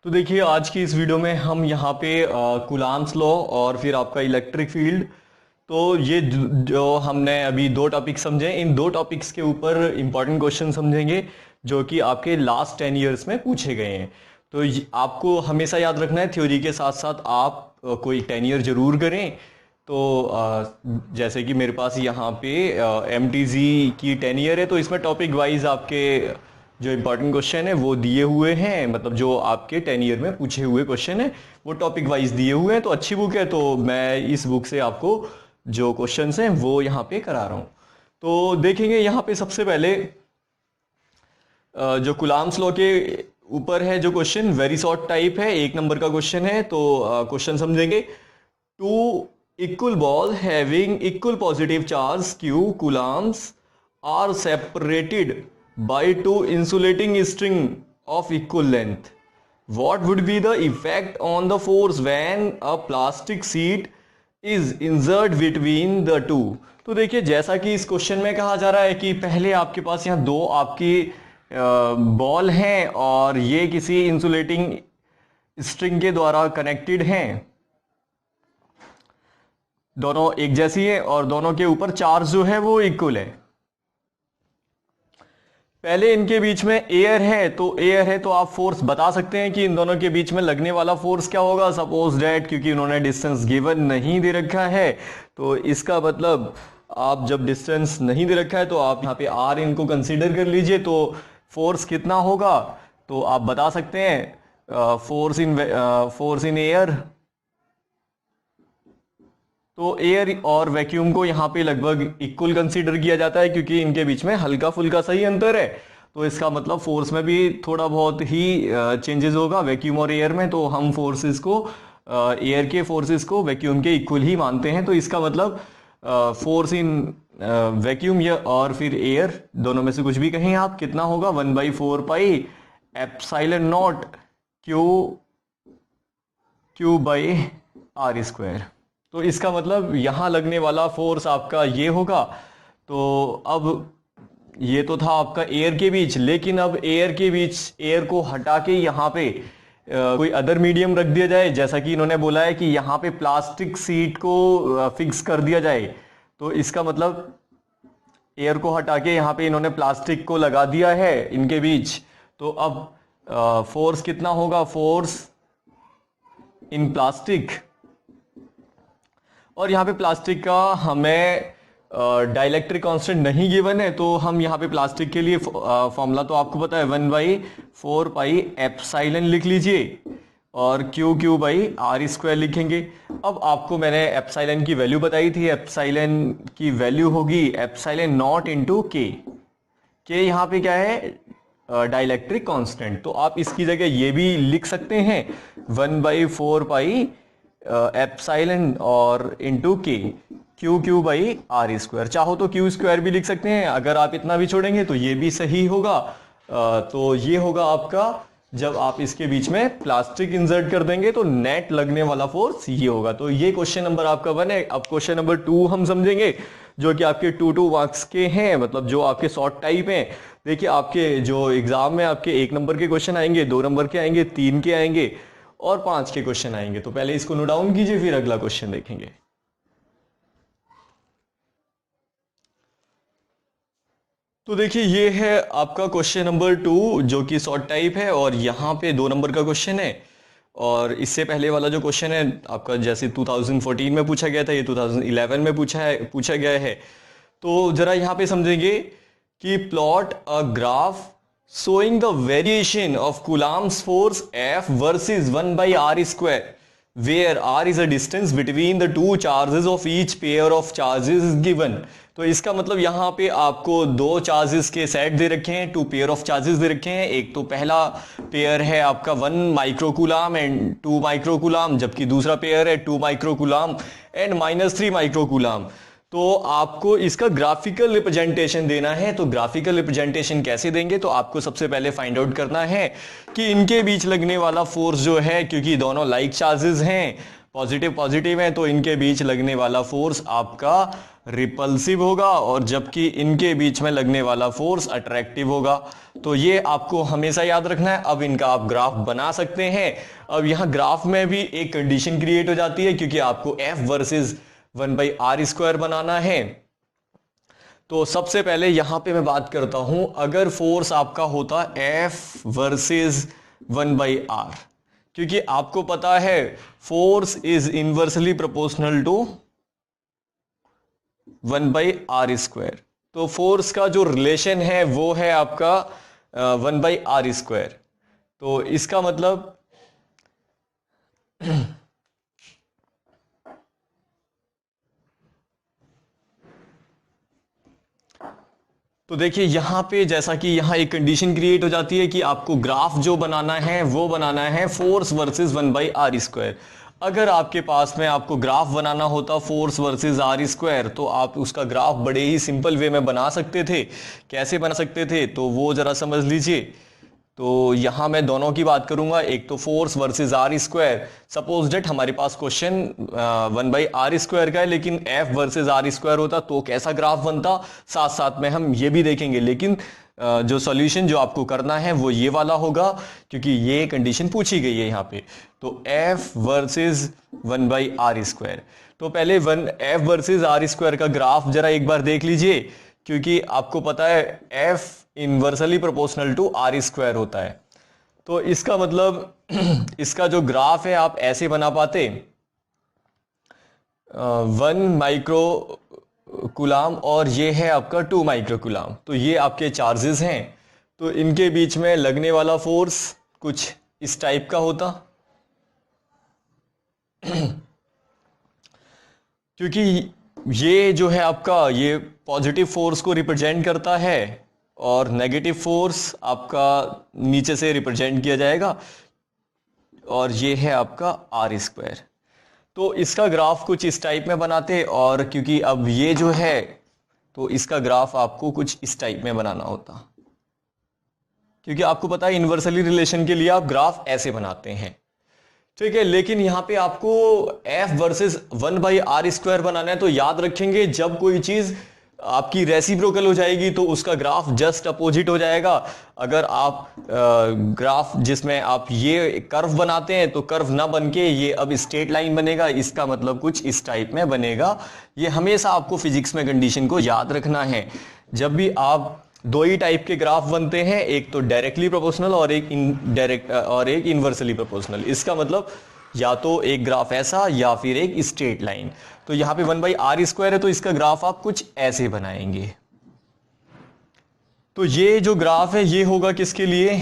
तो देखिए आज की इस वीडियो में हम यहाँ पे कूलाम्स लॉ और फिर आपका इलेक्ट्रिक फील्ड। तो ये जो हमने अभी दो टॉपिक समझे, इन दो टॉपिक्स के ऊपर इंपॉर्टेंट क्वेश्चन समझेंगे जो कि आपके लास्ट 10 ईयर्स में पूछे गए हैं। तो आपको हमेशा याद रखना है, थ्योरी के साथ साथ आप कोई 10 ईयर जरूर करें। तो जैसे कि मेरे पास यहाँ पे MTZ की 10 ईयर है, तो इसमें टॉपिक वाइज आपके जो इंपॉर्टेंट क्वेश्चन है वो दिए हुए हैं। मतलब जो आपके 10 ईयर में पूछे हुए क्वेश्चन है वो टॉपिक वाइज दिए हुए हैं। तो अच्छी बुक है, तो मैं इस बुक से आपको जो क्वेश्चंस हैं वो यहाँ पे करा रहा हूँ। तो देखेंगे यहाँ पे सबसे पहले जो कूलाम्स लॉ के ऊपर है जो क्वेश्चन, वेरी शॉर्ट टाइप है, 1 नंबर का क्वेश्चन है। तो क्वेश्चन समझेंगे। Two equal ball having equal positive charge Q coulombs are separated by two insulating string of equal length. What would be the effect on the force when a plastic sheet is inserted between the two? तो देखिए जैसा कि इस question में कहा जा रहा है कि पहले आपके पास यहाँ दो आपकी बॉल हैं और ये किसी इंसुलेटिंग स्ट्रिंग के द्वारा कनेक्टेड हैं, दोनों एक जैसी है और दोनों के ऊपर चार्ज जो है वो इक्वल है। पहले इनके बीच में एयर है, तो एयर है तो आप फोर्स बता सकते हैं कि इन दोनों के बीच में लगने वाला फोर्स क्या होगा। सपोज डैट, क्योंकि उन्होंने डिस्टेंस गिवन नहीं दे रखा है, तो इसका मतलब आप जब डिस्टेंस नहीं दे रखा है तो आप यहाँ पे आर इनको कंसीडर कर लीजिए। तो फोर्स कितना होगा तो आप बता सकते हैं फोर्स इन एयर। तो एयर और वैक्यूम को यहाँ पे लगभग इक्वल कंसीडर किया जाता है क्योंकि इनके बीच में हल्का फुल्का सही अंतर है। तो इसका मतलब फोर्स में भी थोड़ा बहुत ही चेंजेस होगा वैक्यूम और एयर में। तो हम फोर्सेस को एयर के फोर्सेस को वैक्यूम के इक्वल ही मानते हैं। तो इसका मतलब फोर्स इन वैक्यूम या और फिर एयर, दोनों में से कुछ भी कहें आप, कितना होगा 1/4 pi epsilon not Q by R square. तो इसका मतलब यहाँ लगने वाला फोर्स आपका ये होगा। तो अब ये तो था आपका एयर के बीच, लेकिन अब एयर के बीच एयर को हटा के यहाँ पे कोई अदर मीडियम रख दिया जाए, जैसा कि इन्होंने बोला है कि यहाँ पे प्लास्टिक सीट को फिक्स कर दिया जाए। तो इसका मतलब एयर को हटा के यहाँ पे इन्होंने प्लास्टिक को लगा दिया है इनके बीच। तो अब फोर्स कितना होगा, फोर्स इन प्लास्टिक, और यहाँ पे प्लास्टिक का हमें डाइलेक्ट्रिक कांस्टेंट नहीं गिवन है। तो हम यहाँ पे प्लास्टिक के लिए फॉर्मूला तो आपको पता है 1/4 पाई एप्सिलॉन लिख लीजिए और Q बाई R स्क्वायर लिखेंगे। अब आपको मैंने एप्सिलॉन की वैल्यू बताई थी, एप्सिलॉन की वैल्यू होगी एप्सिलॉन नॉट इंटू के यहाँ पे क्या है डाइलेक्ट्रिक कांस्टेंट। तो आप इसकी जगह ये भी लिख सकते हैं 1/4 पाई एप्सिलॉन और into Q by R square. चाहो तो Q स्क्वायर भी लिख सकते हैं, अगर आप इतना भी छोड़ेंगे तो ये भी सही होगा। तो ये होगा आपका, जब आप इसके बीच में प्लास्टिक इंसर्ट कर देंगे तो नेट लगने वाला फोर्स ये होगा। तो ये क्वेश्चन नंबर आपका 1 है। अब क्वेश्चन नंबर 2 हम समझेंगे, जो कि आपके 2 मार्क्स के हैं, मतलब जो आपके शॉर्ट टाइप हैं। देखिए आपके जो एग्जाम में आपके 1 नंबर के क्वेश्चन आएंगे, 2 नंबर के आएंगे, 3 के आएंगे और 5 के क्वेश्चन आएंगे। तो पहले इसको नोट डाउन कीजिए, फिर अगला क्वेश्चन देखेंगे। तो देखिए ये है आपका क्वेश्चन नंबर 2 जो कि शॉर्ट टाइप है और यहाँ पे 2 नंबर का क्वेश्चन है। और इससे पहले वाला जो क्वेश्चन है आपका जैसे 2014 में पूछा गया था, ये 2011 में पूछा गया है। तो जरा यहाँ पे समझेंगे कि plot a graph showing the variation of Coulomb's force F versus 1/R square, where R is a distance between the two charges of each pair of charges is given। तो इसका मतलब यहाँ पे आपको दो चार्जेस के सेट दे रखे हैं, 2 पेयर ऑफ चार्जेस दे रखे हैं। एक तो पहला पेयर है आपका 1 माइक्रोकूलाम एंड 2 माइक्रोकूलाम, जबकि दूसरा पेयर है 2 माइक्रोकूलाम एंड -3 माइक्रोकूलाम। तो आपको इसका ग्राफिकल रिप्रेजेंटेशन देना है। तो ग्राफिकल रिप्रेजेंटेशन कैसे देंगे, तो आपको सबसे पहले फाइंड आउट करना है कि इनके बीच लगने वाला फोर्स जो है, क्योंकि दोनों लाइक चार्जेस हैं, पॉजिटिव पॉजिटिव है तो इनके बीच लगने वाला फोर्स आपका रिपल्सिव होगा, और जबकि इनके बीच में लगने वाला फोर्स अट्रैक्टिव होगा। तो ये आपको हमेशा याद रखना है। अब इनका आप ग्राफ बना सकते हैं। अब यहां ग्राफ में भी एक कंडीशन क्रिएट हो जाती है, क्योंकि आपको F वर्सेस 1/r² बनाना है। तो सबसे पहले यहां पे मैं बात करता हूं, अगर फोर्स आपका होता F वर्सेस 1/r, क्योंकि आपको पता है force is inversely proportional to 1/r²। तो फोर्स का जो रिलेशन है वो है आपका 1/r²। तो इसका मतलब तो देखिए यहां पे जैसा कि यहां एक कंडीशन क्रिएट हो जाती है कि आपको ग्राफ जो बनाना है वो बनाना है फोर्स वर्सेस 1/r²। अगर आपके पास में आपको ग्राफ बनाना होता फोर्स वर्सेस r², तो आप उसका ग्राफ बड़े ही सिंपल वे में बना सकते थे। कैसे बना सकते थे तो वो जरा समझ लीजिए। तो यहां मैं दोनों की बात करूंगा, एक तो force versus r²। Suppose date हमारे पास क्वेश्चन 1/r² का है, लेकिन F वर्सेस r² होता तो कैसा ग्राफ बनता, साथ साथ में हम ये भी देखेंगे। लेकिन जो सॉल्यूशन जो आपको करना है वो ये वाला होगा, क्योंकि ये कंडीशन पूछी गई है यहाँ पे। तो F वर्सेस 1/r²। तो पहले F वर्सेस r² का ग्राफ जरा एक बार देख लीजिए, क्योंकि आपको पता है F inversely proportional to r² होता है। तो इसका मतलब इसका जो ग्राफ है आप ऐसे बना पाते, 1 माइक्रो कूलाम और ये है आपका 2 माइक्रो कूलाम। तो ये आपके चार्जेस हैं। तो इनके बीच में लगने वाला फोर्स कुछ इस टाइप का होता, क्योंकि ये जो है आपका ये पॉजिटिव फोर्स को रिप्रेजेंट करता है और नेगेटिव फोर्स आपका नीचे से रिप्रेजेंट किया जाएगा, और ये है आपका r²। तो इसका ग्राफ कुछ इस टाइप में बनाते, और क्योंकि अब ये जो है तो इसका ग्राफ आपको कुछ इस टाइप में बनाना होता, क्योंकि आपको पता है इनवर्सली रिलेशन के लिए आप ग्राफ ऐसे बनाते हैं, ठीक है। लेकिन यहाँ पे आपको F वर्सेस 1/r² बनाना है। तो याद रखेंगे जब कोई चीज आपकी रेसिप्रोकल हो जाएगी तो उसका ग्राफ जस्ट अपोजिट हो जाएगा। अगर आप ग्राफ जिसमें आप ये कर्व बनाते हैं तो कर्व ना बन के ये अब स्ट्रेट लाइन बनेगा, इसका मतलब कुछ इस टाइप में बनेगा। ये हमेशा आपको फिजिक्स में कंडीशन को याद रखना है। जब भी आप दो ही टाइप के ग्राफ बनते हैं, एक तो डायरेक्टली प्रोपोर्शनल और एक इनडायरेक्ट और एक इनवर्सली प्रोपोर्शनल। इसका मतलब या तो एक ग्राफ ऐसा या फिर एक स्ट्रेट लाइन। तो यहां पे 1/r² है तो इसका ग्राफ आप कुछ ऐसे बनाएंगे। तो ये जो ग्राफ है ये होगा किसके लिए,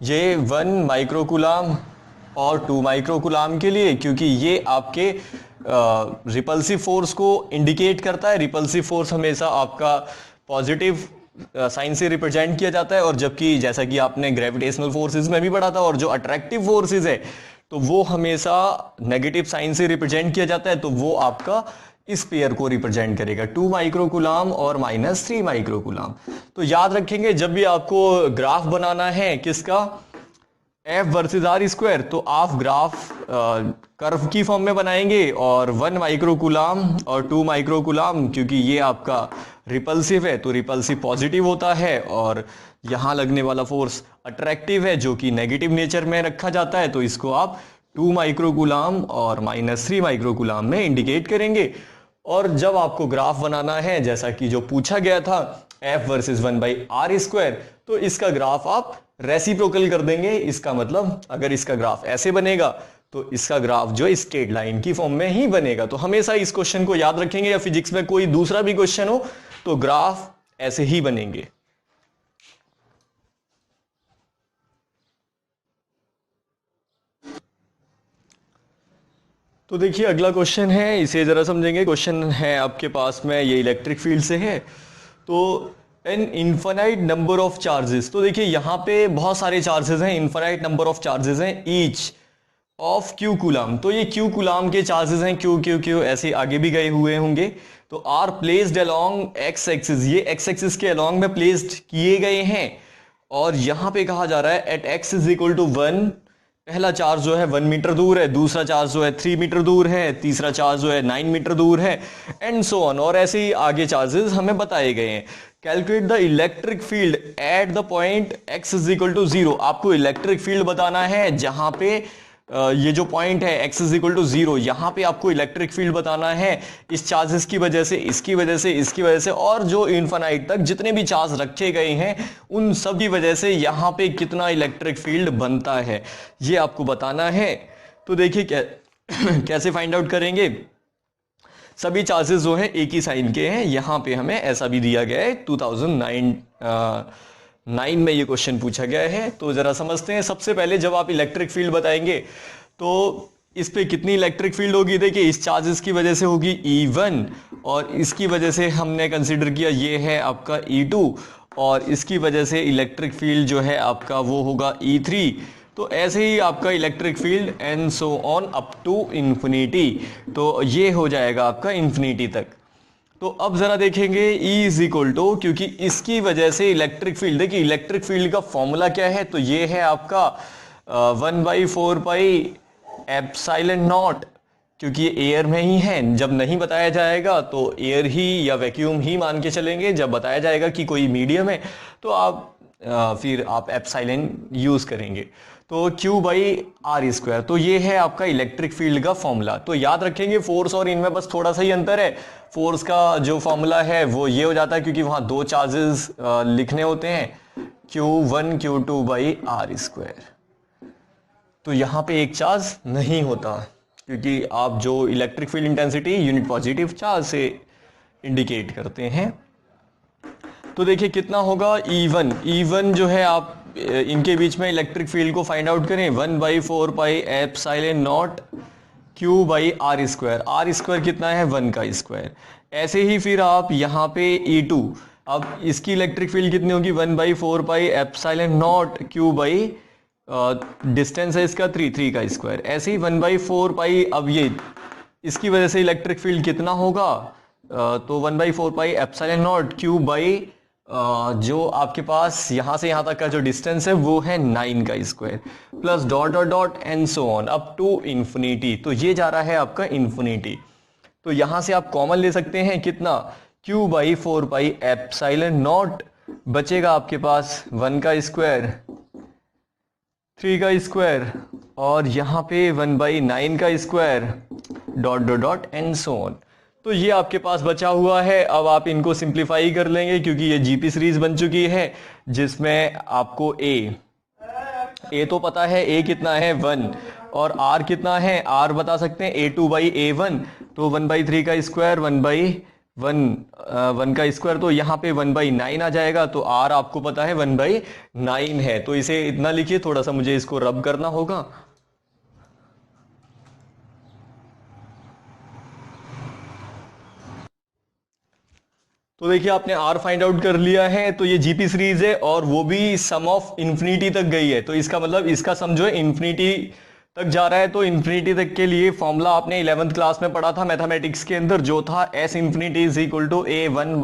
ये 1 माइक्रो कूलाम और 2 माइक्रो कूलाम के लिए, क्योंकि ये आपके रिपल्सिव फोर्स को इंडिकेट करता है। रिपल्सिव फोर्स हमेशा आपका पॉजिटिव साइन से रिप्रेजेंट किया जाता है, और जबकि जैसा कि आपने ग्रेविटेशनल फोर्सेस में भी पढ़ा था, और जो अट्रैक्टिव फोर्सेस है तो वो हमेशा नेगेटिव साइन से रिप्रेजेंट किया जाता है। तो वो आपका इस पेयर को रिप्रेजेंट करेगा, 2 माइक्रो कूलाम और -3 माइक्रो कूलाम। तो याद रखेंगे जब भी आपको ग्राफ बनाना है किसका, F वर्सेस r², तो आप ग्राफ कर्व की फॉर्म में बनाएंगे, और 1 माइक्रो कूलाम और 2 माइक्रो कूलाम, क्योंकि ये आपका रिपल्सिव है तो रिपल्सिव पॉजिटिव होता है, और यहां लगने वाला फोर्स अट्रैक्टिव है जो कि नेगेटिव नेचर में रखा जाता है। तो इसको आप 2 माइक्रो कूलाम और -3 माइक्रो कूलाम में इंडिकेट करेंगे। और जब आपको ग्राफ बनाना है जैसा कि जो पूछा गया था F वर्सेस 1/r², तो इसका ग्राफ आप रेसिप्रोकल कर देंगे। इसका मतलब अगर इसका ग्राफ ऐसे बनेगा तो इसका ग्राफ जो स्ट्रेट लाइन की फॉर्म में ही बनेगा। तो हमेशा इस क्वेश्चन को याद रखेंगे, या फिजिक्स में कोई दूसरा भी क्वेश्चन हो तो ग्राफ ऐसे ही बनेंगे। तो देखिए अगला क्वेश्चन है, इसे जरा समझेंगे। क्वेश्चन है आपके पास में, ये इलेक्ट्रिक फील्ड से है। तो an infinite number of charges, तो देखिए यहाँ पे बहुत सारे चार्जेस हैं, इनफाइनाइट नंबर ऑफ चार्जेस हैं ईच ऑफ क्यू कूलाम। तो ये क्यू कूलाम के चार्जेस हैं, क्यू क्यू क्यू ऐसे आगे भी गए हुए होंगे। तो are placed along X axis, ये एक्स एक्सिस के अलोंग में प्लेस्ड किए गए हैं, और यहां पे कहा जा रहा है at X is equal to 1 पहला चार्ज जो है 1 मीटर दूर है, दूसरा चार्ज जो है 3 मीटर दूर है, तीसरा चार्ज जो है 9 मीटर दूर है, एंड सो ऑन। और ऐसे ही आगे चार्जेस हमें बताए गए हैं। Calculate the electric field at the point x is equal to 0। आपको इलेक्ट्रिक फील्ड बताना है जहां पे ये जो पॉइंट है x इज इक्वल टू 0, यहां पे आपको इलेक्ट्रिक फील्ड बताना है इस चार्जेस की वजह से, इसकी वजह से, इसकी वजह से, और जो इनफाइनाइट तक जितने भी चार्ज रखे गए हैं उन सब की वजह से यहां पे कितना इलेक्ट्रिक फील्ड बनता है, ये आपको बताना है। तो देखिए कैसे फाइंड आउट करेंगे। सभी चार्जेस जो है एक ही साइन के हैं, यहां पे हमें ऐसा भी दिया गया है। 2009 में ये क्वेश्चन पूछा गया है। तो जरा समझते हैं। सबसे पहले जब आप इलेक्ट्रिक फील्ड बताएंगे तो इस पे कितनी इलेक्ट्रिक फील्ड होगी। देखिए इस चार्जेस की वजह से होगी E1, और इसकी वजह से हमने कंसीडर किया ये है आपका E2, और इसकी वजह से इलेक्ट्रिक फील्ड जो है आपका वो होगा E3। तो ऐसे ही आपका electric field and so on up to infinity. तो ये हो जाएगा आपका इन्फिनिटी तक। तो अब जरा देखेंगे E इज इक्वल टू, क्योंकि इसकी वजह से इलेक्ट्रिक फील्ड, देखिए इलेक्ट्रिक फील्ड का फॉर्मूला क्या है, तो ये है आपका 1/4 पाई एप्सिलॉन नॉट, क्योंकि ये एयर में ही है। जब नहीं बताया जाएगा तो एयर ही या वैक्यूम ही मान के चलेंगे, जब बताया जाएगा कि कोई मीडियम है तो आप फिर आप एप्सिलॉन यूज करेंगे। तो Q/r²। तो ये है आपका इलेक्ट्रिक फील्ड का फॉर्मूला। तो याद रखेंगे फोर्स और इनमें बस थोड़ा सा ही अंतर है। फोर्स का जो फॉर्मूला है वो ये हो जाता है, क्योंकि वहां दो चार्जेस लिखने होते हैं, Q1 Q2/r²। तो यहां पे एक चार्ज नहीं होता, क्योंकि आप जो electric field intensity unit positive charge से इंडिकेट करते हैं। तो देखिए कितना होगा E1 जो है, आप इनके बीच में इलेक्ट्रिक फील्ड को फाइंड आउट करें। 1/4 pi epsilon not Q/r²। r² कितना है, 1 का स्क्वायर। ऐसे ही फिर आप यहाँ पे E2, अब इसकी इलेक्ट्रिक फील्ड कितनी होगी, 1/4 pi epsilon not Q/ distance है इसका 3 का स्क्वायर। ऐसे ही 1/4 पाई, अब ये इसकी वजह से इलेक्ट्रिक फील्ड कितना होगा, तो 1/4 पाई एप्सिलॉन नॉट Q/ जो आपके पास यहां से यहां तक का जो डिस्टेंस है वो है 9 का square, plus dot dot dot and so on up to infinity. तो ये जा रहा है आपका इन्फिनिटी। तो यहां से आप कॉमन ले सकते हैं कितना, Q/4 पाई एप्सिलॉन नॉट, बचेगा आपके पास 1 का स्क्वायर, 3 का स्क्वायर, और यहां पे 1/9 का square, dot dot dot and so on. तो ये आपके पास बचा हुआ है। अब आप इनको सिंप्लीफाई कर लेंगे, क्योंकि ये जीपी सीरीज बन चुकी है, जिसमें आपको ए तो पता है, ए कितना है 1, और आर कितना है, आर बता सकते हैं A2/A1। तो 1/3 का स्क्वायर, 1 का स्क्वायर, तो यहाँ पे 1/9 आ जाएगा। तो आर आपको पता है 1/9 है। तो इसे इतना लिखिए, थोड़ा सा मुझे इसको रब करना होगा। तो देखिए आपने R फाइंड आउट कर लिया है। तो ये जीपी सीरीज है, और वो भी सम ऑफ इन्फिनिटी तक गई है। तो इसका मतलब इसका सम जो है इन्फिनिटी तक जा रहा है। तो इन्फिनिटी तक के लिए फॉर्मूला आपने 11th क्लास में पढ़ा था मैथमेटिक्स के अंदर, जो था S infinity is equal to A/1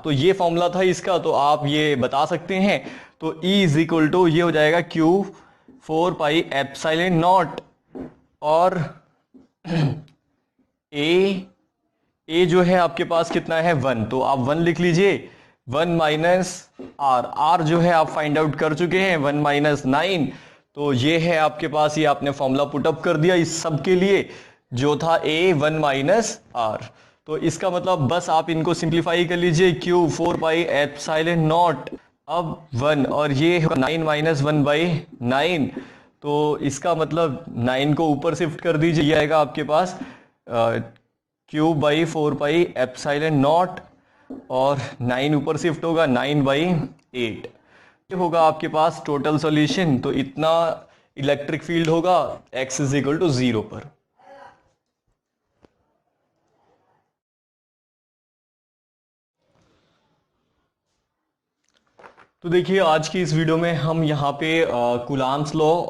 तो ये फॉर्मूला था इसका। तो आप ये बता सकते हैं। तो E इज इक्वल टू ये हो जाएगा Q4 पाई एप्सिलॉन नॉट, और ए जो है आपके पास कितना है 1, तो आप 1 लिख लीजिए। 1 - r जो है आप फाइंड आउट कर चुके हैं, 1 - 9। तो ये है आपके पास, ये आपने फॉर्मूला पुटअप कर दिया इस सब के लिए, जो था A1 - r। तो इसका मतलब बस आप इनको सिंप्लीफाई कर लीजिए, Q4 पाई एप्सिलॉन नॉट, अब 1, और ये 9 - 1/9। तो इसका मतलब 9 को ऊपर शिफ्ट कर दीजिए, ये आएगा आपके पास Q/4 पाई एप्सिलॉन नॉट, और 9 ऊपर शिफ्ट होगा, 9/8। ये होगा आपके पास टोटल सॉल्यूशन। तो इतना इलेक्ट्रिक फील्ड होगा x इज इक्वल टू 0 पर। तो देखिए आज की इस वीडियो में हम यहाँ पे कूलाम्स लॉ